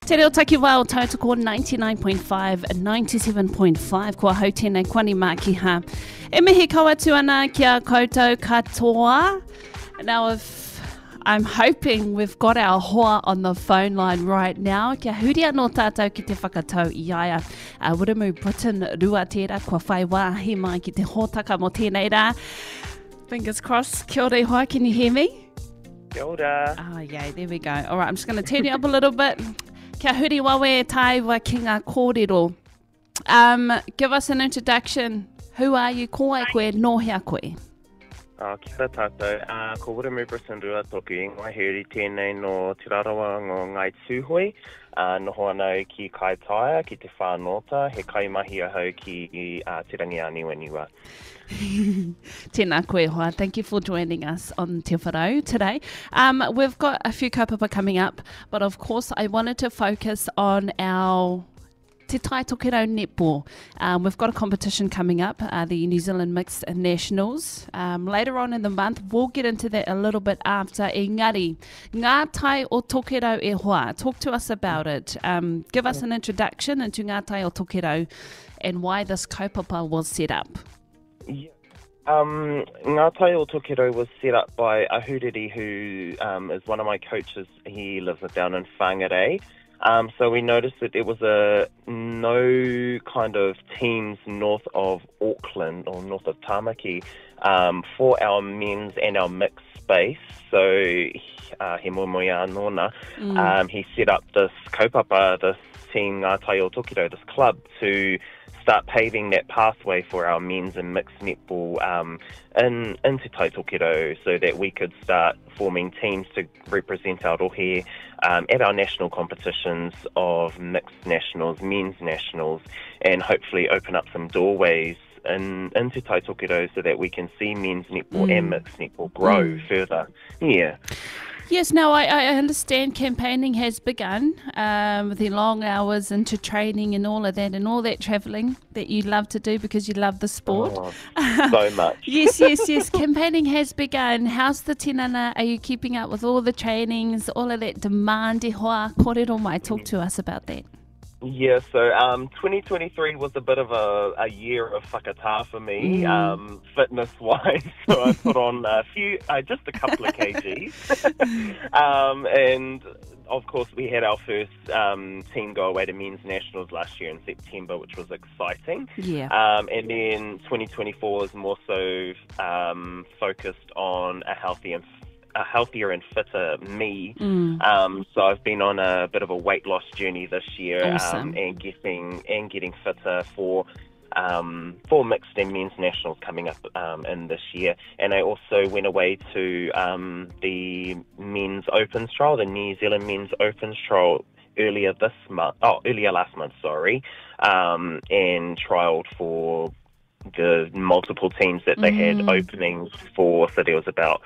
Te reo taki wau tautoko 99.5 and 97.5 kua hau tēnei kwani mākiha. E mihi kaua tu ana kia koutou katoa. Now I'm hoping we've got our hoa on the phone line right now. Kia huria no tātou ki te whakatau I aia. Wiremu Britton-Rua tērā kua whai wāhi mai ki te hōtaka mo tēnei rā. Fingers crossed. Kia ora hoa, can you hear me? Kia ora. Oh, yay, there we go. All right, I'm just going to turn you up a little bit. Kia huri wawe tai wa ki ngā kōrero. Give us an introduction. Who are you? Ko ai koe, no hea koe. Kia ora tātou. Ko Wiremu Britton-Rua toku ingoa heri tēnei no Te Rarawa ngō Ngai Tūhoi. Noho anau ki Kai Taia, ki te whānota, he kaimahi ahau ki Te Rangi Aniwaniwa. Tēnā koe hoa. Thank you for joining us on Te Wharau today. We've got a few kaupapa coming up, but of course I wanted to focus on our Te Tai Tokero netball. We've got a competition coming up, the New Zealand Mixed Nationals. Later on in the month, we'll get into that a little bit after. Engari, ngā tai o Tokero e hoa. Talk to us about it. Give us an introduction into ngā tai o Tokero and why this kaupapa was set up. Yeah. Ngā Tai o Tokero was set up by a huriri who is one of my coaches. He lives down in Whangarei. So we noticed that there was no kind of teams north of Auckland or north of Tamaki for our men's and our mixed space. So he momoia nona, he set up this kaupapa, this team Ngā Tai o Tokero, this club, to start paving that pathway for our men's and mixed netball in Te Tai Tokero, so that we could start forming teams to represent our rohe at our national competitions of mixed nationals, men's nationals, and hopefully open up some doorways in Te Tai Tokero so that we can see men's netball and mixed netball grow further. Yeah. Yes, now I understand campaigning has begun with the long hours into training and all that travelling that you love to do because you love the sport. Oh, so much. Yes. Campaigning has begun. How's the tinana? Are you keeping up with all the trainings, all of that demand? E hoa, kōrero mai, talk to us about that. Yeah, so 2023 was a bit of a year of whakatā for me, fitness-wise. So I put on just a couple of kgs. And, of course, we had our first team go away to men's nationals last year in September, which was exciting. Yeah. And then 2024 was more so focused on a healthier and fitter me. So I've been on a bit of a weight loss journey this year, and getting fitter for mixed and men's nationals coming up in this year. And I also went away to the men's opens trial, the New Zealand men's opens trial earlier last month, and trialled for the multiple teams that they had openings for. So there was about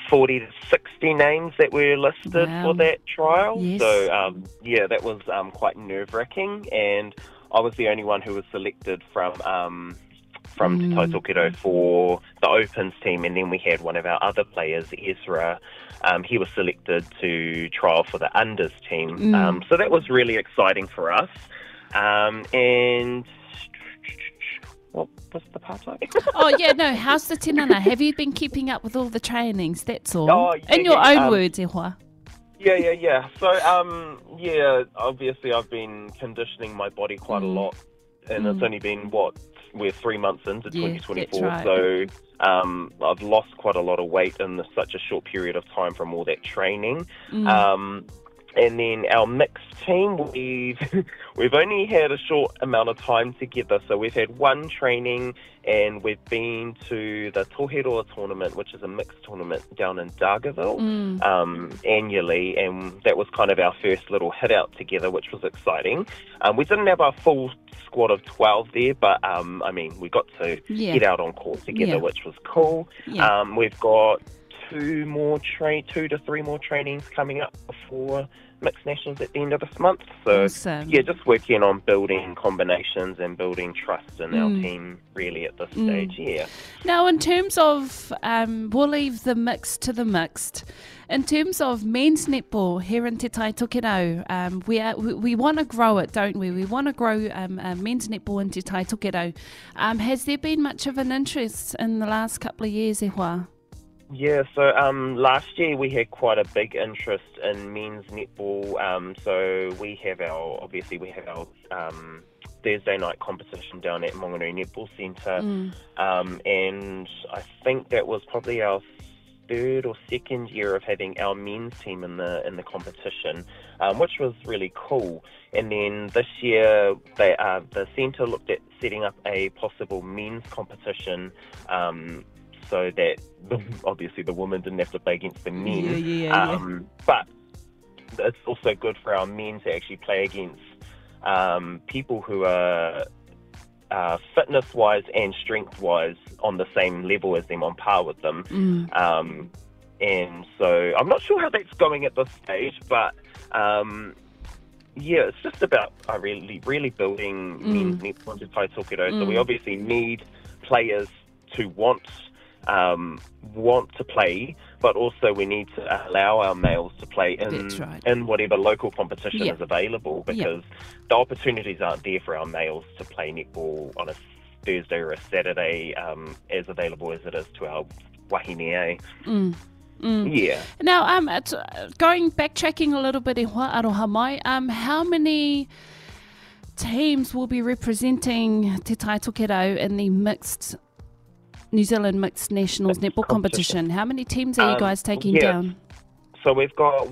40 to 60 names that were listed for that trial. Yes. So, that was quite nerve-wracking, and I was the only one who was selected from Te Tai Tokero for the Opens team, and then we had one of our other players, Ezra. He was selected to trial for the Unders team. So that was really exciting for us. And what was the part like? How's the tinana? Have you been keeping up with all the trainings? That's all. Oh, yeah, in your own words, e hoa. Yeah. So, obviously I've been conditioning my body quite a lot, and it's only been, we're 3 months into 2024, right. So I've lost quite a lot of weight in such a short period of time from all that training. And then our mixed team, we've only had a short amount of time together. So we've had one training, and we've been to the Tōheroa tournament, which is a mixed tournament down in Dargaville, annually. And that was kind of our first little hit out together, which was exciting. We didn't have our full squad of 12 there, but we got to get out on court together, which was cool. Yeah. We've got 2 to 3 more trainings coming up before mixed nationals at the end of this month. So awesome. Just working on building combinations and building trust in our team really at this stage. Yeah. Now, in terms of we'll leave the mixed to the mixed. In terms of men's netball here in Te Tai Tokerau, we want to grow it, don't we? We want to grow men's netball in Te Tai Tokerau. Has there been much of an interest in the last couple of years, Wharau? Yeah, so last year we had quite a big interest in men's netball. So we have our Thursday night competition down at Monganui Netball Centre, and I think that was probably our third or second year of having our men's team in the competition, which was really cool. And then this year, the centre looked at setting up a possible men's competition, so that obviously the women didn't have to play against the men. But it's also good for our men to actually play against people who are fitness-wise and strength-wise on the same level as them, on par with them. And so I'm not sure how that's going at this stage, but yeah, it's just about really building men's netball in Te Tai Tokerau. So we obviously need players to want to play, but also we need to allow our males to play in whatever local competition is available, because the opportunities aren't there for our males to play netball on a Thursday or a Saturday as available as it is to our wahine. Yeah. Now, backtracking a little bit, Aroha mai, how many teams will be representing Te Tai Tokerau in the New Zealand Mixed Nationals netball competition? How many teams are you guys taking down? So we've got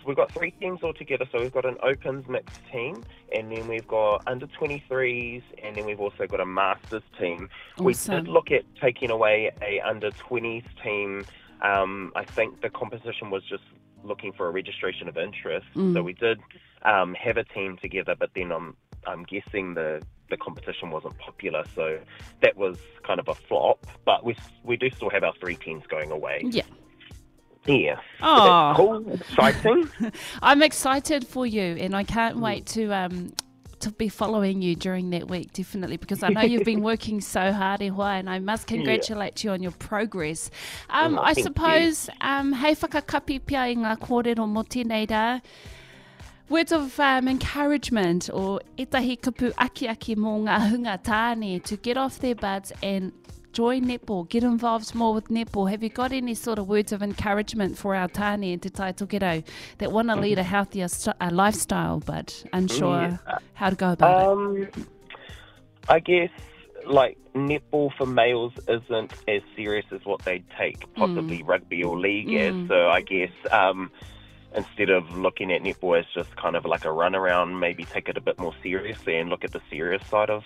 we've got 3 teams altogether. So we've got an Opens mixed team, and then we've got under 23s, and then we've also got a Masters team. Awesome. We did look at taking away a under 20s team. I think the competition was just looking for a registration of interest. So we did have a team together, but then I'm guessing the competition wasn't popular, so that was kind of a flop. But we do still have our 3 teams going away. Yeah. Oh, cool, exciting. I'm excited for you, and I can't wait to be following you during that week, definitely, because I know you've been working so hard, Wharau, and I must congratulate you on your progress. I suppose, hei whakakapi pia I ngā kōrero mō tēnei rā, words of encouragement or etahi kupu aki mō ngā hunga tāne to get off their butts and join netball, get involved more with netball. Have you got any sort of words of encouragement for our tāne in Te Tai Tokerau that want to lead a healthier lifestyle but unsure how to go about it? I guess like netball for males isn't as serious as what they take possibly rugby or league as. So I guess instead of looking at netball as just kind of like a run around, maybe take it a bit more seriously and look at the serious side of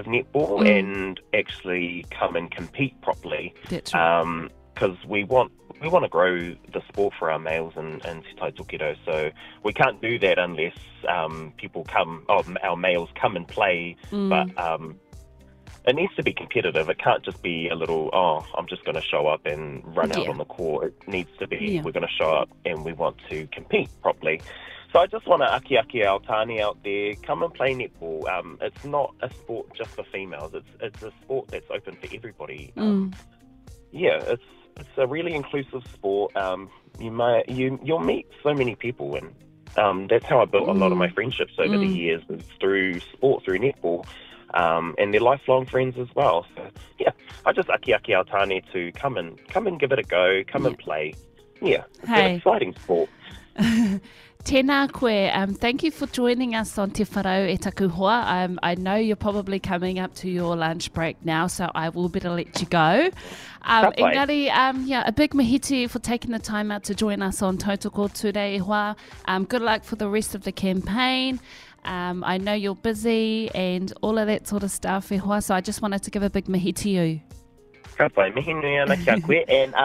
netball and actually come and compete properly. That's right. Because we want to grow the sport for our males in Te Tai Tokerau, so we can't do that unless our males come and play. But it needs to be competitive. It can't just be a little, I'm just going to show up and run out on the court. It needs to be, we're going to show up and we want to compete properly. So I just want to aki our tāne out there, come and play netball. It's not a sport just for females. It's a sport that's open for everybody. It's a really inclusive sport. You'll meet so many people, and that's how I built a lot of my friendships over the years, is through sport, through netball. And they're lifelong friends as well. So yeah, I just aki our tāne to come and give it a go, come and play. Yeah, it's an exciting sport. Tēnā koe, thank you for joining us on Te Wharau e taku hoa. I know you're probably coming up to your lunch break now, so I will better let you go. Engari, a big mihi to you for taking the time out to join us on Tautoko today, Wharau. Good luck for the rest of the campaign. I know you're busy and all of that sort of stuff, Wharau, so I just wanted to give a big mihi to you. Ka pai, mihi nui ana kia koe, and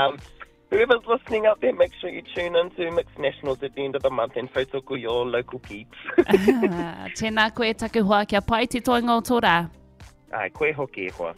whoever's listening out there, make sure you tune in to Mixed Nationals at the end of the month and tautoko your local peeps. Tēnā koe taku hoa, kia pai te toinga o tō rā. Ai, koe hoki e hoa.